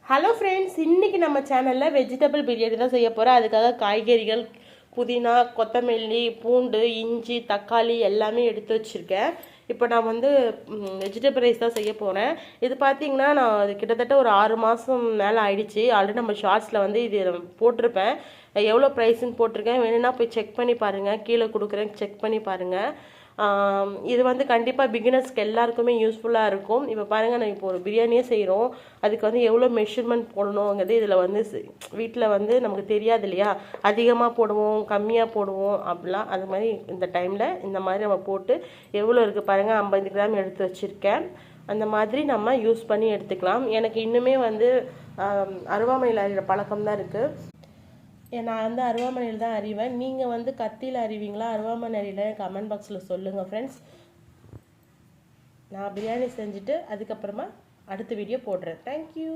Hello friends, இன்றைக்கி நம்ம சேனலில் வெஜிடபிள் பிரியாணி தான் செய்ய போகிறோம். அதுக்காக காய்கறிகள், புதினா, கொத்தமல்லி, பூண்டு, இஞ்சி, தக்காளி எல்லாமே எடுத்து வச்சுருக்கேன். இப்போ நான் வந்து வெஜிடபிள் ரைஸ் தான் செய்ய போகிறேன். இது பார்த்திங்கன்னா நான் கிட்டத்தட்ட ஒரு 6 மாதம் மேலே ஆயிடுச்சு. ஆல்ரெடி நம்ம ஷார்ட்ஸில் வந்து இது போட்டிருப்பேன். எவ்வளோ ப்ரைஸுன்னு போட்டிருக்கேன். வேணும்னா போய் செக் பண்ணி பாருங்கள், கீழே கொடுக்குறேன், செக் பண்ணி பாருங்கள். இது வந்து கண்டிப்பாக பிகினர்ஸ்க்கு எல்லாருக்குமே யூஸ்ஃபுல்லாக இருக்கும். இப்போ பாருங்கள், நான் இப்போ ஒரு பிரியாணியே செய்கிறோம். அதுக்கு வந்து எவ்வளோ மெஷர்மெண்ட் போடணுங்கிறது இதில் வந்து வீட்டில் வந்து நமக்கு தெரியாது இல்லையா. அதிகமாக போடுவோம், கம்மியாக போடுவோம் அப்படிலாம். அது மாதிரி இந்த டைமில் இந்த மாதிரி நம்ம போட்டு எவ்வளோ இருக்குது பாருங்கள், 50 கிராம் எடுத்து வச்சுருக்கேன். அந்த மாதிரி நம்ம யூஸ் பண்ணி எடுத்துக்கலாம். எனக்கு இன்னுமே வந்து அருவாமனையில் அறிகிற பழக்கம் தான் இருக்குது. நான் வந்து அருவாமனையில் தான் அறிவேன். நீங்கள் வந்து கத்தியில் அறிவீங்களா, அருவாமனை அறிவில கமெண்ட் பாக்ஸில் சொல்லுங்கள் ஃப்ரெண்ட்ஸ். நான் பிரியாணி செஞ்சுட்டு அதுக்கப்புறமா அடுத்த வீடியோ போடுறேன். தேங்க்யூ.